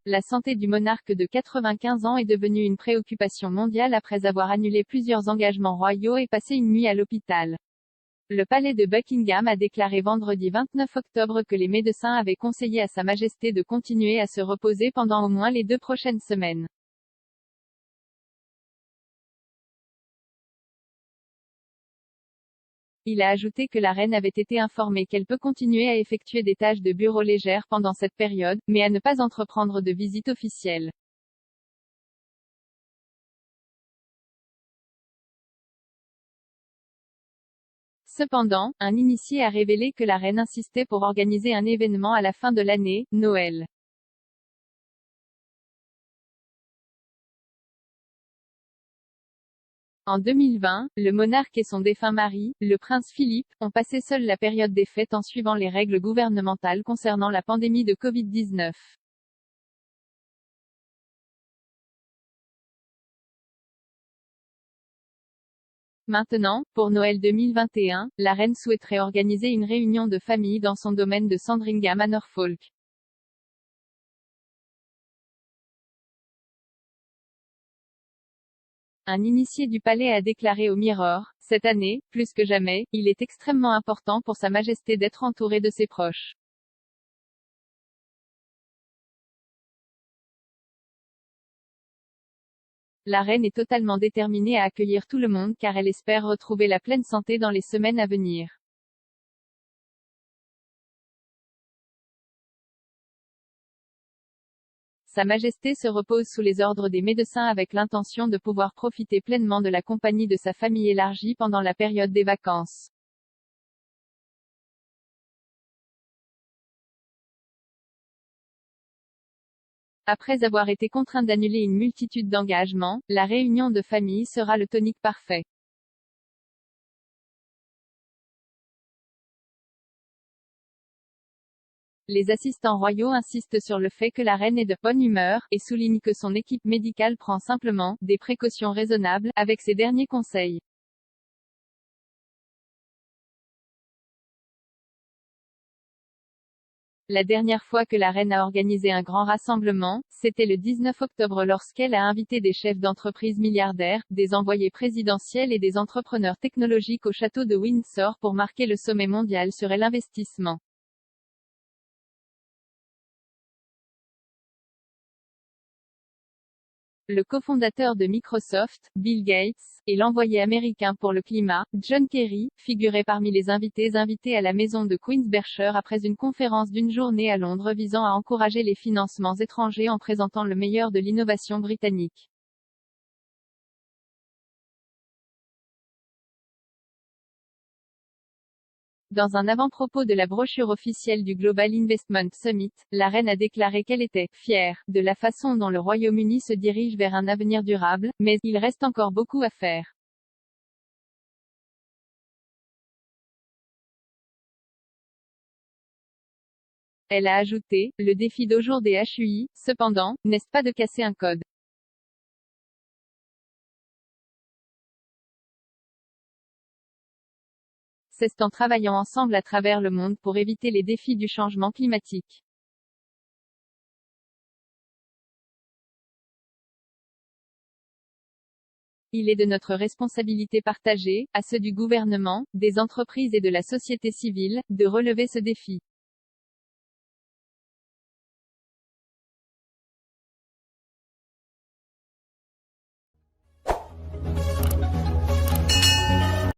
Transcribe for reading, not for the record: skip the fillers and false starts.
la santé du monarque de 95 ans est devenue une préoccupation mondiale après avoir annulé plusieurs engagements royaux et passé une nuit à l'hôpital. Le palais de Buckingham a déclaré vendredi 29 octobre que les médecins avaient conseillé à Sa Majesté de continuer à se reposer pendant au moins les 2 prochaines semaines. Il a ajouté que la reine avait été informée qu'elle peut continuer à effectuer des tâches de bureau légères pendant cette période, mais à ne pas entreprendre de visites officielles. Cependant, un initié a révélé que la reine insistait pour organiser un événement à la fin de l'année, Noël. En 2020, le monarque et son défunt mari, le prince Philippe, ont passé seuls la période des fêtes en suivant les règles gouvernementales concernant la pandémie de Covid-19. Maintenant, pour Noël 2021, la reine souhaiterait organiser une réunion de famille dans son domaine de Sandringham à Norfolk. Un initié du palais a déclaré au Mirror, « Cette année, plus que jamais, il est extrêmement important pour Sa Majesté d'être entourée de ses proches. La reine est totalement déterminée à accueillir tout le monde car elle espère retrouver la pleine santé dans les semaines à venir. » Sa Majesté se repose sous les ordres des médecins avec l'intention de pouvoir profiter pleinement de la compagnie de sa famille élargie pendant la période des vacances. Après avoir été contrainte d'annuler une multitude d'engagements, la réunion de famille sera le tonique parfait. Les assistants royaux insistent sur le fait que la reine est de bonne humeur, et soulignent que son équipe médicale prend simplement des précautions raisonnables avec ses derniers conseils. La dernière fois que la reine a organisé un grand rassemblement, c'était le 19 octobre lorsqu'elle a invité des chefs d'entreprise milliardaires, des envoyés présidentiels et des entrepreneurs technologiques au château de Windsor pour marquer le sommet mondial sur l'investissement. Le cofondateur de Microsoft, Bill Gates, et l'envoyé américain pour le climat, John Kerry, figuraient parmi les invités à la maison de Queen's Berkshire après une conférence d'une journée à Londres visant à encourager les financements étrangers en présentant le meilleur de l'innovation britannique. Dans un avant-propos de la brochure officielle du Global Investment Summit, la reine a déclaré qu'elle était « fière » de la façon dont le Royaume-Uni se dirige vers un avenir durable, mais « il reste encore beaucoup à faire ». Elle a ajouté, « Le défi d'aujourd'hui des HUI, cependant, n'est pas de casser un code. C'est en travaillant ensemble à travers le monde pour éviter les défis du changement climatique. » Il est de notre responsabilité partagée, à ceux du gouvernement, des entreprises et de la société civile, de relever ce défi.